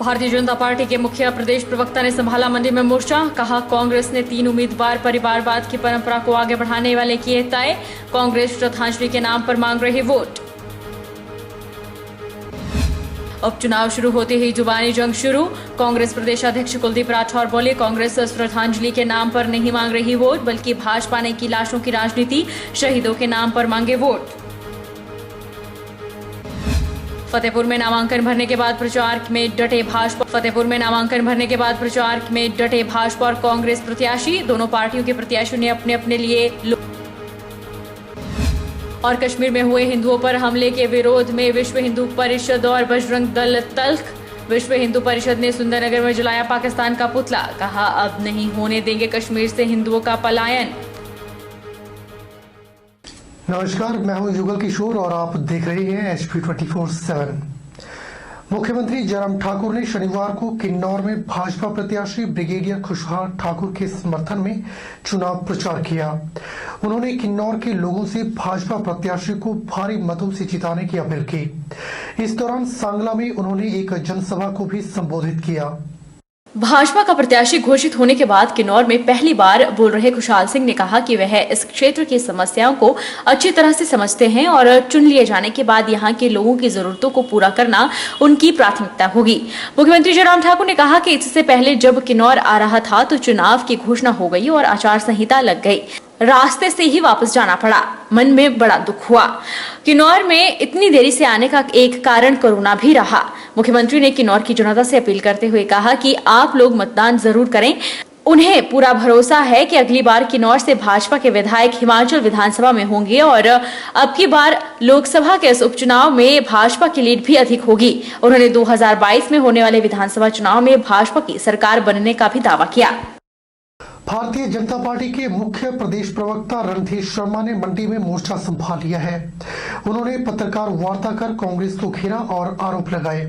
Bharatiya Janata party के मुखिया प्रदेश प्रवक्ता ने संभाला मंडी में मोर्चा। कहा, कांग्रेस ने 3 उम्मीदवार परिवारवाद की परंपरा को आगे बढ़ाने वाले किए तय। कांग्रेस श्रद्धांजलि के नाम पर मांग रही वोट। उपचुनाव शुरू होते ही जुबानी जंग शुरू। कांग्रेस प्रदेश अध्यक्ष कुलदीप राठौर बोले, कांग्रेस श्रद्धांजलि के नाम पर नहीं मांग रही वोट, बल्कि भाजपा ने की लाशों की राजनीति, शहीदों के नाम पर मांगे वोट। फतेहपुर में नामांकन भरने के बाद प्रचार में डटे भाजपा और कांग्रेस प्रत्याशी। दोनों पार्टियों के प्रत्याशियों ने अपने अपने लिए और कश्मीर में हुए हिंदुओं पर हमले के विरोध में विश्व हिंदू परिषद और बजरंग दल तल्ख। विश्व हिंदू परिषद ने सुंदरनगर में जलाया पाकिस्तान का पुतला। कहा, अब नहीं होने देंगे कश्मीर से हिंदुओं का पलायन। नमस्कार, मैं हूं युगल किशोर और आप देख रहे हैं HP 24/7। मुख्यमंत्री जयराम ठाकुर ने शनिवार को किन्नौर में भाजपा प्रत्याशी ब्रिगेडियर खुशहाल ठाकुर के समर्थन में चुनाव प्रचार किया। उन्होंने किन्नौर के लोगों से भाजपा प्रत्याशी को भारी मतों से जिताने की अपील की। इस दौरान सांगला में उन्होंने एक जनसभा को भी संबोधित किया। भाजपा का प्रत्याशी घोषित होने के बाद किन्नौर में पहली बार बोल रहे खुशहाल सिंह ने कहा कि वह इस क्षेत्र की समस्याओं को अच्छी तरह से समझते हैं और चुन लिए जाने के बाद यहां के लोगों की जरूरतों को पूरा करना उनकी प्राथमिकता होगी। मुख्यमंत्री जयराम ठाकुर ने कहा कि इससे पहले जब किन्नौर आ रहा था तो चुनाव की घोषणा हो गई और आचार संहिता लग गई, रास्ते से ही वापस जाना पड़ा। मन में बड़ा दुख हुआ। किन्नौर में इतनी देरी से आने का एक कारण कोरोना भी रहा। मुख्यमंत्री ने किन्नौर की जनता से अपील करते हुए कहा कि आप लोग मतदान जरूर करें। उन्हें पूरा भरोसा है कि अगली बार किन्नौर से भाजपा के विधायक हिमाचल विधानसभा में होंगे और अब की बार लोकसभा के इस उपचुनाव में भाजपा की लीड भी अधिक होगी। उन्होंने 2022 में होने वाले विधानसभा चुनाव में भाजपा की सरकार बनने का भी दावा किया। भारतीय जनता पार्टी के मुख्य प्रदेश प्रवक्ता रणधीर शर्मा ने मंडी में मोर्चा संभाल लिया है। उन्होंने पत्रकार वार्ता कर कांग्रेस को घेरा और आरोप लगाए।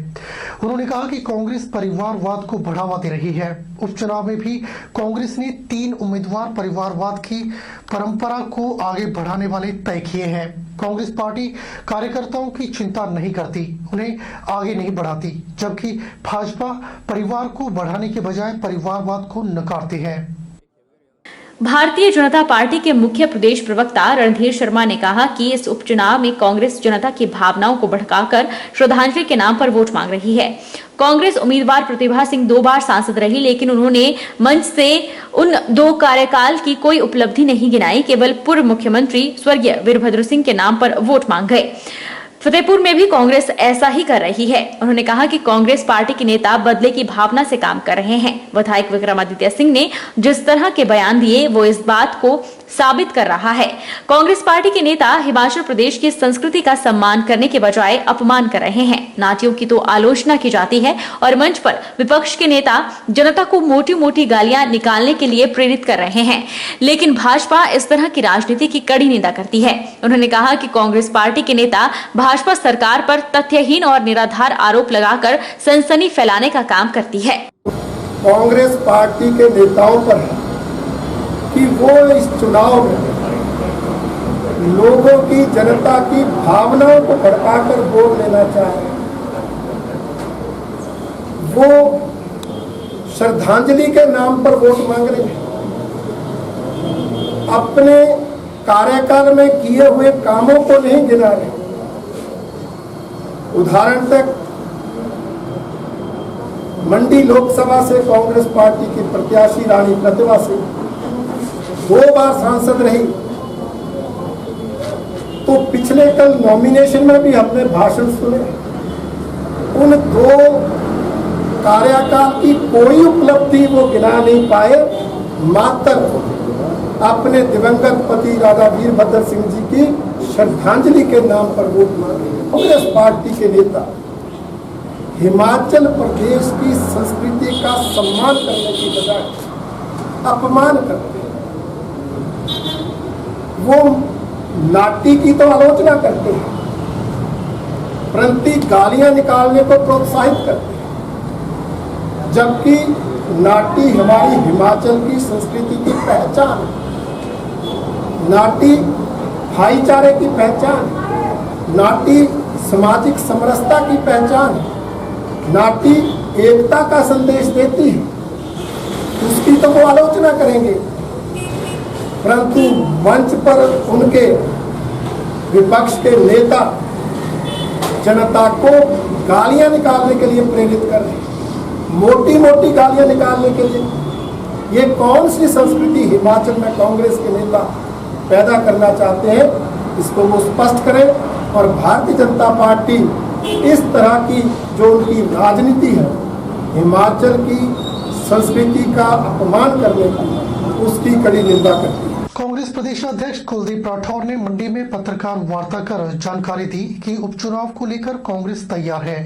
उन्होंने कहा कि कांग्रेस परिवारवाद को बढ़ावा दे रही है। उपचुनाव में भी कांग्रेस ने 3 उम्मीदवार परिवारवाद की परंपरा को आगे बढ़ाने वाले तय किए हैं। कांग्रेस पार्टी कार्यकर्ताओं की चिंता नहीं करती, उन्हें आगे नहीं बढ़ाती, जबकि भाजपा परिवार को बढ़ाने के बजाय परिवारवाद को नकारती है। भारतीय जनता पार्टी के मुख्य प्रदेश प्रवक्ता रणधीर शर्मा ने कहा कि इस उपचुनाव में कांग्रेस जनता की भावनाओं को भड़काकर श्रद्धांजलि के नाम पर वोट मांग रही है। कांग्रेस उम्मीदवार प्रतिभा सिंह 2 बार सांसद रही, लेकिन उन्होंने मंच से उन 2 कार्यकाल की कोई उपलब्धि नहीं गिनाई। केवल पूर्व मुख्यमंत्री स्वर्गीय वीरभद्र सिंह के नाम पर वोट मांग गए। फतेहपुर में भी कांग्रेस ऐसा ही कर रही है। उन्होंने कहा कि कांग्रेस पार्टी के नेता बदले की भावना से काम कर रहे हैं। विधायक विक्रमादित्य सिंह ने जिस तरह के बयान दिए वो इस बात को साबित कर रहा है। कांग्रेस पार्टी के नेता हिमाचल प्रदेश की संस्कृति का सम्मान करने के बजाय अपमान कर रहे हैं। नाटियों की तो आलोचना की जाती है और मंच पर विपक्ष के नेता जनता को मोटी मोटी गालियां निकालने के लिए प्रेरित कर रहे हैं, लेकिन भाजपा इस तरह की राजनीति की कड़ी निंदा करती है। उन्होंने कहा कि कांग्रेस पार्टी के नेता भाजपा सरकार पर तथ्यहीन और निराधार आरोप लगाकर सनसनी फैलाने का काम करती है। कांग्रेस पार्टी के नेताओं पर कि वो इस चुनाव में लोगों की, जनता की भावनाओं को भड़काकर वोट लेना चाहे। वो श्रद्धांजलि के नाम पर वोट मांग रहे हैं। अपने कार्यकाल में किए हुए कामों को नहीं गिना रहे। उदाहरण तक मंडी लोकसभा से कांग्रेस पार्टी की प्रत्याशी रानी प्रतिभा सिंह 2 बार सांसद रही, तो पिछले कल नॉमिनेशन में भी हमने भाषण सुने। उन 2 कार्यकाल की कोई उपलब्धि वो गिना नहीं पाए, मात्र अपने दिवंगत पति राजा वीरभद्र सिंह जी की श्रद्धांजलि के नाम पर वोट मांगे। कांग्रेस पार्टी के नेता हिमाचल प्रदेश की संस्कृति का सम्मान करने की बजाय अपमान करते हैं। वो नाटी की तो आलोचना करते हैं, परंतु गालियां निकालने को प्रोत्साहित करते हैं, जबकि नाटी हमारी हिमाचल की संस्कृति की पहचान है। नाटी भाईचारे की पहचान, नाटी सामाजिक समरसता की पहचान, नाटी एकता का संदेश देती है उसकी तो वो आलोचना करेंगे, परंतु मंच पर उनके विपक्ष के नेता जनता को गालियां निकालने के लिए प्रेरित कर रहे हैं, मोटी मोटी गालियां निकालने के लिए। ये कौन सी संस्कृति हिमाचल में कांग्रेस के नेता पैदा करना चाहते हैं, इसको वो स्पष्ट करें। और भारतीय जनता पार्टी इस तरह की जो उनकी राजनीति है, हिमाचल की संस्कृति का अपमान करने की, उसकी कड़ी निंदा करती है। कांग्रेस प्रदेश अध्यक्ष कुलदीप राठौर ने मंडी में पत्रकार वार्ता कर जानकारी दी कि उपचुनाव को लेकर कांग्रेस तैयार है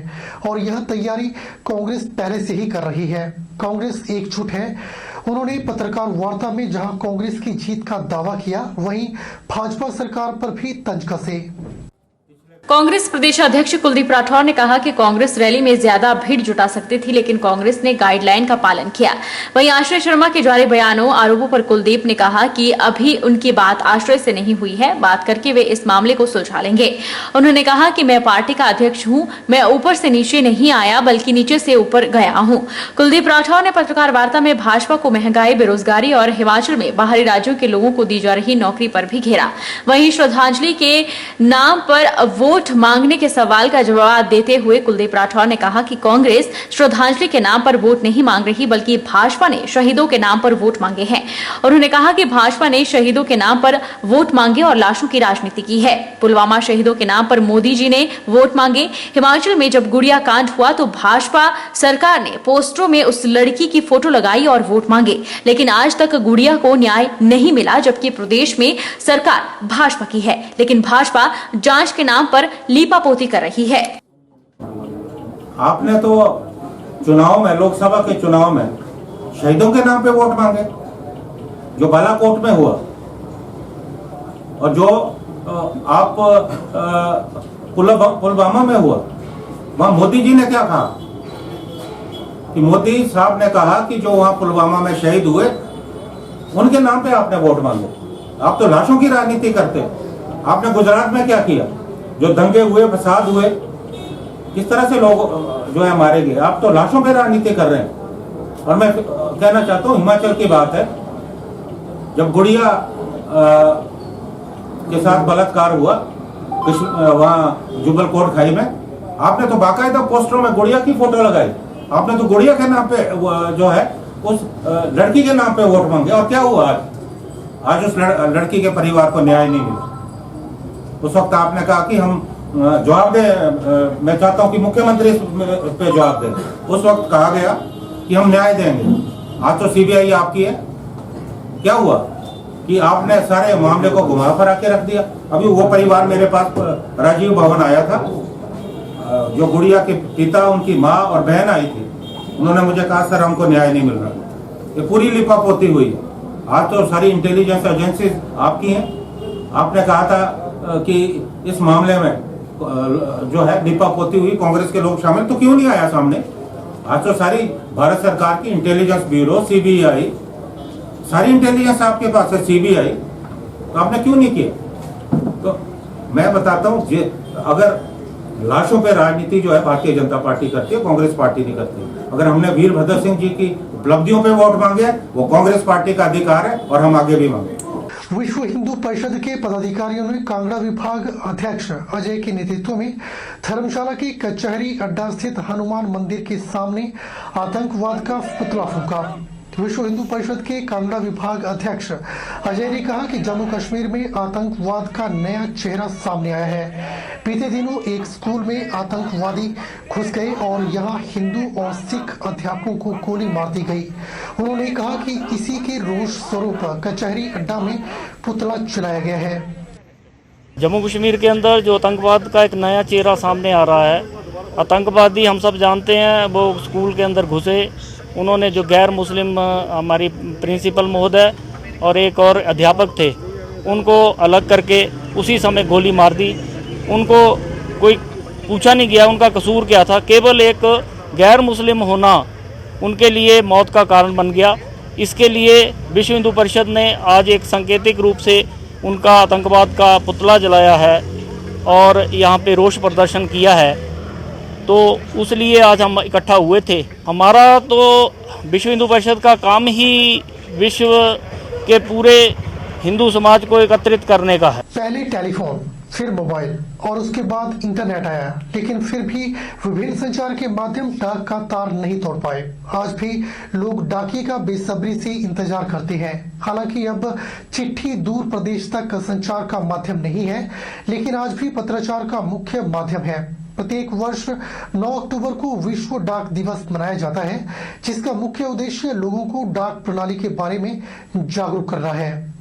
और यह तैयारी कांग्रेस पहले से ही कर रही है। कांग्रेस एकजुट है। उन्होंने पत्रकार वार्ता में जहां कांग्रेस की जीत का दावा किया, वहीं भाजपा सरकार पर भी तंज कसे। कांग्रेस प्रदेश अध्यक्ष कुलदीप राठौर ने कहा कि कांग्रेस रैली में ज्यादा भीड़ जुटा सकती थी, लेकिन कांग्रेस ने गाइडलाइन का पालन किया। वहीं आश्रय शर्मा के जारी बयानों आरोपों पर कुलदीप ने कहा कि अभी उनकी बात आश्रय से नहीं हुई है, बात करके वे इस मामले को सुलझा लेंगे। उन्होंने कहा कि मैं पार्टी का अध्यक्ष हूं, मैं ऊपर से नीचे नहीं आया बल्कि नीचे से ऊपर गया हूं। कुलदीप राठौर ने पत्रकार वार्ता में भाजपा को महंगाई, बेरोजगारी और हिमाचल में बाहरी राज्यों के लोगों को दी जा रही नौकरी पर भी घेरा। वहीं श्रद्धांजलि के नाम पर वोट मांगने के सवाल का जवाब देते हुए कुलदीप राठौर ने कहा कि कांग्रेस श्रद्धांजलि के नाम पर वोट नहीं मांग रही, बल्कि भाजपा ने शहीदों के नाम पर वोट मांगे हैं। उन्होंने कहा कि भाजपा ने शहीदों के नाम पर वोट मांगे और लाशों की राजनीति की है। पुलवामा शहीदों के नाम पर मोदी जी ने वोट मांगे। हिमाचल में जब गुड़िया कांड हुआ तो भाजपा सरकार ने पोस्टरों में उस लड़की की फोटो लगाई और वोट मांगे, लेकिन आज तक गुड़िया को न्याय नहीं मिला, जबकि प्रदेश में सरकार भाजपा की है, लेकिन भाजपा जांच के नाम पर लीपापोती कर रही है। आपने तो चुनाव में, लोकसभा के चुनाव में शहीदों के नाम पे वोट मांगे, जो बालाकोट में हुआ, और जो आप पुलवामा में हुआ, वहां मोदी जी ने क्या कहा कि मोदी साहब ने कहा कि जो वहां पुलवामा में शहीद हुए उनके नाम पे आपने वोट मांगे। आप तो लाशों की राजनीति करते हो। आपने गुजरात में क्या किया, जो दंगे हुए, फसाद हुए, किस तरह से लोग जो है मारे गए, आप तो लाशों पे राजनीति कर रहे हैं। और मैं कहना चाहता हूँ, हिमाचल की बात है, जब गुड़िया के साथ बलात्कार हुआ वहां जुब्बल कोट खाई में, आपने तो बाकायदा पोस्टरों में गुड़िया की फोटो लगाई। आपने तो गुड़िया के नाम पे जो है उस लड़की के नाम पे वोट मांगे, और क्या हुआ आज उस लड़की के परिवार को न्याय नहीं मिला। उस वक्त आपने कहा कि हम जवाब दें, मैं चाहता हूं कि मुख्यमंत्री पे जवाब दें। उस वक्त कहा गया कि हम न्याय देंगे। आज तो सीबीआई आपकी है। क्या हुआ कि आपने सारे मामले को घुमा फिरा के रख दिया। अभी वो परिवार मेरे पास राजीव भवन आया था, जो गुड़िया के पिता, उनकी माँ और बहन आई थी। उन्होंने मुझे कहा सर हमको न्याय नहीं मिल रहा। ये पूरी लिपापोती हुई। आज तो सारी इंटेलिजेंस एजेंसी आपकी हैं। आपने कहा था कि इस मामले में जो है लिपापोती हुई, कांग्रेस के लोग शामिल, तो क्यों नहीं आया सामने? आज तो सारी भारत सरकार की इंटेलिजेंस ब्यूरो, सीबीआई, सारी इंटेलिजेंस आपके पास है, सीबीआई, तो आपने क्यों नहीं किया? तो मैं बताता हूँ, अगर लाशों पे राजनीति जो है भारतीय जनता पार्टी करती है, कांग्रेस पार्टी नहीं करती। अगर हमने वीरभद्र सिंह जी की उपलब्धियों पे वोट मांगे, वो कांग्रेस पार्टी का अधिकार है और हम आगे भी मांगे। विश्व हिंदू परिषद के पदाधिकारियों ने कांगड़ा विभाग अध्यक्ष अजय के नेतृत्व में धर्मशाला के कचहरी अड्डा स्थित हनुमान मंदिर के सामने आतंकवाद का पुतला फूंका। विश्व हिंदू परिषद के कांगड़ा विभाग अध्यक्ष अजय ने कहा कि जम्मू कश्मीर में आतंकवाद का नया चेहरा सामने आया है। बीते दिनों एक स्कूल में आतंकवादी घुस गए और यहां हिंदू और सिख अध्यापकों को गोली मार दी गई। उन्होंने कहा कि इसी के रोष स्वरूप कचहरी अड्डा में पुतला जलाया गया है। जम्मू कश्मीर के अंदर जो आतंकवाद का एक नया चेहरा सामने आ रहा है। आतंकवादी हम सब जानते हैं, वो स्कूल के अंदर घुसे, उन्होंने जो गैर मुस्लिम हमारी प्रिंसिपल महोदय और एक और अध्यापक थे, उनको अलग करके उसी समय गोली मार दी। उनको कोई पूछा नहीं गया उनका कसूर क्या था, केवल एक गैर मुस्लिम होना उनके लिए मौत का कारण बन गया। इसके लिए विश्व हिंदू परिषद ने आज एक सांकेतिक रूप से उनका आतंकवाद का पुतला जलाया है और यहाँ पे रोष प्रदर्शन किया है। तो उस लिए आज हम इकट्ठा हुए थे। हमारा तो विश्व हिंदू परिषद का काम ही विश्व के पूरे हिंदू समाज को एकत्रित करने का है। पहले टेलीफोन, फिर मोबाइल और उसके बाद इंटरनेट आया, लेकिन फिर भी विभिन्न संचार के माध्यम डाक का तार नहीं तोड़ पाए। आज भी लोग डाकिये का बेसब्री से इंतजार करते हैं। हालांकि अब चिट्ठी दूर प्रदेश तक संचार का माध्यम नहीं है, लेकिन आज भी पत्राचार का मुख्य माध्यम है। प्रत्येक वर्ष 9 अक्टूबर को विश्व डाक दिवस मनाया जाता है, जिसका मुख्य उद्देश्य लोगों को डाक प्रणाली के बारे में जागरूक करना है।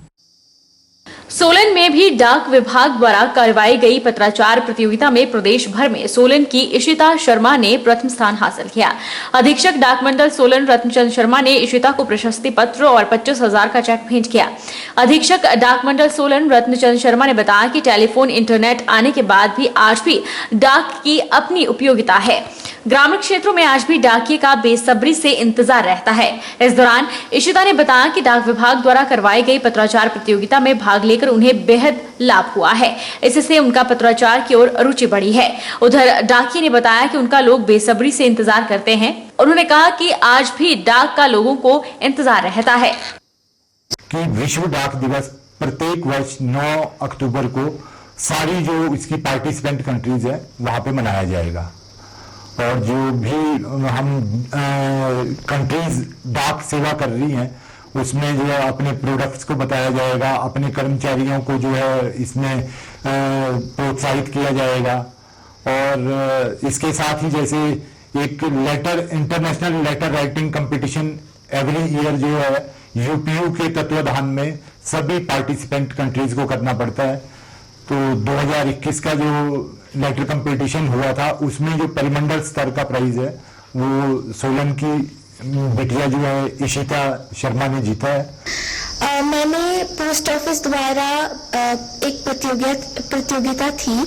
सोलन में भी डाक विभाग द्वारा करवाई गई पत्राचार प्रतियोगिता में प्रदेश भर में सोलन की इशिता शर्मा ने प्रथम स्थान हासिल किया। अधीक्षक डाक मंडल सोलन रत्नचंद शर्मा ने इशिता को प्रशस्ति पत्र और 25,000 का चेक भेंट किया। अधीक्षक डाक मंडल सोलन रत्नचंद शर्मा ने बताया कि टेलीफोन इंटरनेट आने के बाद भी आज भी डाक की अपनी उपयोगिता है। ग्रामीण क्षेत्रों में आज भी डाकिये का बेसब्री से इंतजार रहता है। इस दौरान इशिता ने बताया कि डाक विभाग द्वारा करवाई गई पत्राचार प्रतियोगिता में भाग लेकर उन्हें बेहद लाभ हुआ है। इससे उनका पत्राचार की ओर रुचि बढ़ी है। उधर डाकिये ने बताया कि उनका लोग बेसब्री से इंतजार करते हैं। उन्होंने कहा कि आज भी डाक का लोगों को इंतजार रहता है कि विश्व डाक दिवस प्रत्येक वर्ष 9 अक्टूबर को सारी जो इसकी पार्टिसिपेंट कंट्रीज है वहां पे मनाया जाएगा और जो भी हम कंट्रीज डाक सेवा कर रही हैं उसमें जो है अपने प्रोडक्ट्स को बताया जाएगा, अपने कर्मचारियों को जो है इसमें प्रोत्साहित किया जाएगा। और इसके साथ ही जैसे एक international letter writing competition every year जो है यूपीयू के तत्वाधान में सभी पार्टिसिपेंट कंट्रीज को करना पड़ता है। तो 2021 का जो लेटर कंपटीशन हुआ था उसमें जो परिमंडल स्तर का प्राइज है वो सोलन की बिटिया जो है इशिता शर्मा ने जीता है। मैंने पोस्ट ऑफिस द्वारा एक प्रतियोगिता थी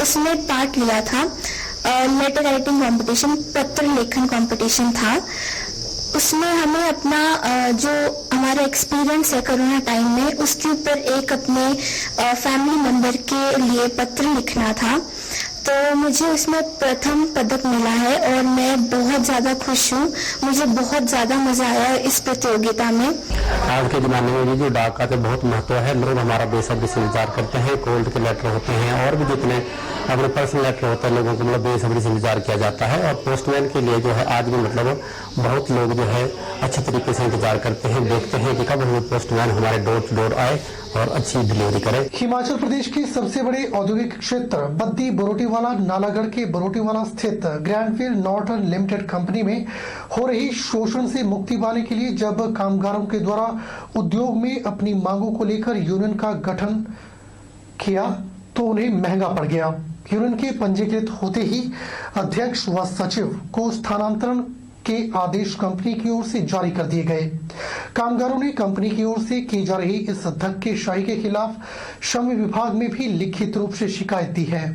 उसमें पार्ट लिया था। लेटर राइटिंग कंपटीशन, पत्र लेखन कंपटीशन था। उसमें हमें अपना जो हमारा एक्सपीरियंस है कोरोना टाइम में उसके ऊपर एक अपने फैमिली मेंबर के लिए पत्र लिखना था। तो मुझे उसमें प्रथम पदक मिला है और मैं बहुत ज़्यादा खुश हूँ। मुझे बहुत ज़्यादा मज़ा आया इस प्रतियोगिता में। आज के ज़माने में जो डाक का तो बहुत महत्व है। लोग हमारा बेसब्री से इंतजार करते हैं। कोल्ड के लेटर होते हैं और भी जितने अपने पर्सनल लेटर होते हैं लोगों को मतलब बेसब्री से इंतजार किया जाता है। और पोस्टमैन के लिए जो है आज भी मतलब बहुत लोग जो है अच्छे तरीके से इंतजार करते हैं, देखते हैं कि कब हमें पोस्टमैन हमारे डोर टू डोर आए और अच्छी डिलीवरी करे। हिमाचल प्रदेश के सबसे बड़े औद्योगिक क्षेत्र बद्दी बरोटीवाला नालागढ़ के बरोटीवाला स्थित ग्रैंडफील नॉर्टन लिमिटेड कंपनी में हो रही शोषण से मुक्ति पाने के लिए जब कामगारों के द्वारा उद्योग में अपनी मांगों को लेकर यूनियन का गठन किया तो उन्हें महंगा पड़ गया। यूनियन के पंजीकृत होते ही अध्यक्ष व सचिव को स्थानांतरण के आदेश कंपनी की ओर से जारी कर दिए गए। कामगारों ने कंपनी की ओर से की जा रही इस धक्केशाही के खिलाफ श्रम विभाग में भी लिखित रूप से शिकायत दी है।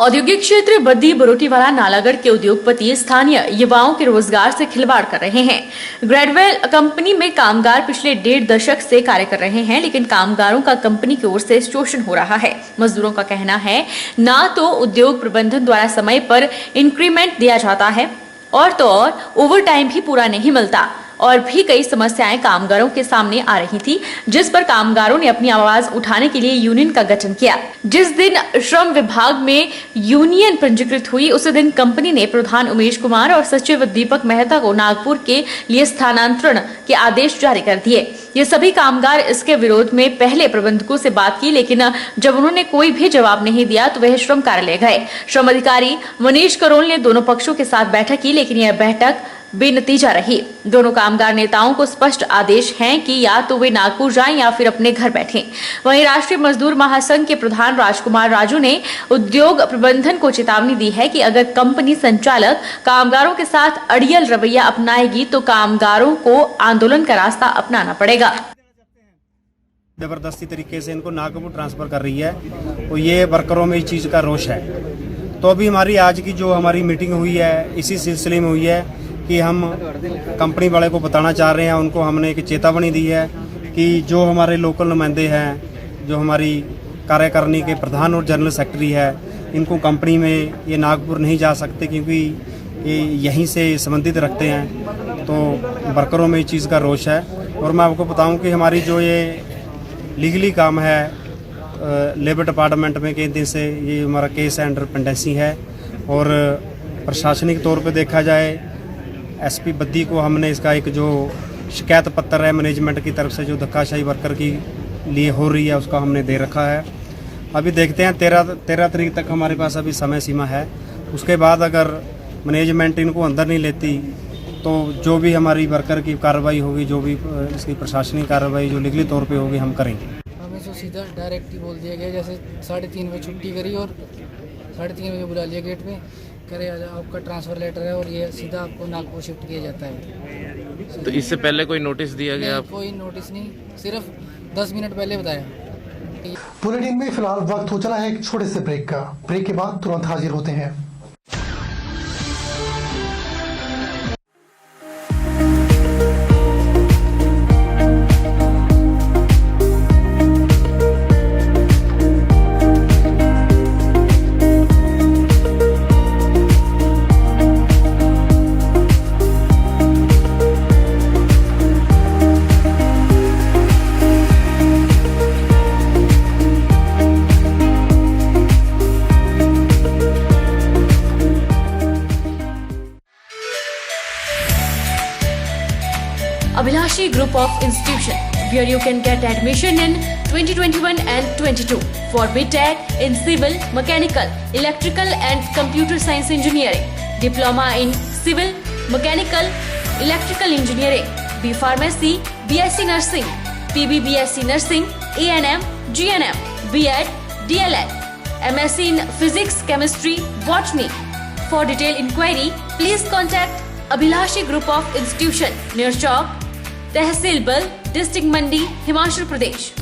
औद्योगिक क्षेत्र बद्दी बरोटीवाला नालागढ़ के उद्योगपति स्थानीय युवाओं के रोजगार से खिलवाड़ कर रहे हैं। ग्रेडवेल कंपनी में कामगार पिछले 1.5 दशक से कार्य कर रहे हैं, लेकिन कामगारों का कंपनी की ओर से शोषण हो रहा है। मजदूरों का कहना है ना तो उद्योग प्रबंधन द्वारा समय पर इंक्रीमेंट दिया जाता है और तो और ओवर टाइम भी पूरा नहीं मिलता और भी कई समस्याएं कामगारों के सामने आ रही थी, जिस पर कामगारों ने अपनी आवाज उठाने के लिए यूनियन का गठन किया। जिस दिन श्रम विभाग में यूनियन पंजीकृत हुई उसी दिन कंपनी ने प्रधान उमेश कुमार और सचिव दीपक मेहता को नागपुर के लिए स्थानांतरण के आदेश जारी कर दिए। ये सभी कामगार इसके विरोध में पहले प्रबंधकों से बात की, लेकिन जब उन्होंने कोई भी जवाब नहीं दिया तो वह श्रम कार्यालय गए। श्रम अधिकारी मनीष करोल ने दोनों पक्षों के साथ बैठक की, लेकिन यह बैठक बेनतीजा रही। दोनों कामगार नेताओं को स्पष्ट आदेश हैं कि या तो वे नागपुर जाएं या फिर अपने घर बैठें। वहीं राष्ट्रीय मजदूर महासंघ के प्रधान राजकुमार राजू ने उद्योग प्रबंधन को चेतावनी दी है कि अगर कंपनी संचालक कामगारों के साथ अड़ियल रवैया अपनाएगी तो कामगारों को आंदोलन का रास्ता अपनाना पड़ेगा। जबरदस्ती तरीके से इनको नागपुर ट्रांसफर कर रही है, तो ये वर्करों में इस चीज़ का रोष है। तो अभी हमारी आज की जो हमारी मीटिंग हुई है इसी सिलसिले में हुई है कि हम कंपनी वाले को बताना चाह रहे हैं। उनको हमने एक चेतावनी दी है कि जो हमारे लोकल नुमाइंदे हैं, जो हमारी कार्यकारिणी के प्रधान और जनरल सेक्रेटरी है, इनको कंपनी में ये नागपुर नहीं जा सकते क्योंकि ये यहीं से संबंधित रखते हैं, तो वर्करों में इस चीज़ का रोष है। और मैं आपको बताऊं कि हमारी जो ये लीगली काम है लेबर डिपार्टमेंट में कई दिन से ये हमारा केस है, अंडर पेंडेंसी है। और प्रशासनिक तौर पे देखा जाए एसपी बद्दी को हमने इसका एक जो शिकायत पत्र है मैनेजमेंट की तरफ से जो धक्काशाही वर्कर की लिए हो रही है उसका हमने दे रखा है। अभी देखते हैं 13 तारीख तक हमारे पास अभी समय सीमा है। उसके बाद अगर मैनेजमेंट इनको अंदर नहीं लेती तो जो भी हमारी वर्कर की कार्रवाई होगी, जो भी इसकी प्रशासनिक कार्रवाई जो लीगली तौर पे होगी हम करेंगे। हमें तो सीधा डायरेक्ट ही बोल दिया गया, जैसे 3:30 बजे छुट्टी करी और 3:30 बजे बुला लिया गेट पे, करे आपका ट्रांसफ़र लेटर है और ये सीधा आपको नागपुर शिफ्ट किया जाता है। तो इससे पहले कोई नोटिस दिया गया? कोई नोटिस नहीं, सिर्फ 10 मिनट पहले बताया। बुलेटिन में फिलहाल वक्त हो चला है एक छोटे से ब्रेक का। ब्रेक के बाद तुरंत हाजिर होते हैं। Abhilashi Group of Institution, where you can get admission in 2021 and 22 for BTech in Civil, Mechanical, Electrical and Computer Science Engineering, Diploma in Civil, Mechanical, Electrical Engineering, B Pharmacy, BSc Nursing, PB BSc Nursing, A&M, GNM, B.Ed, DLEd, MSc in Physics, Chemistry, Botany. For detailed inquiry, please contact Abhilashi Group of Institution, near Chowk, तहसील बल, district मंडी, हिमाचल प्रदेश।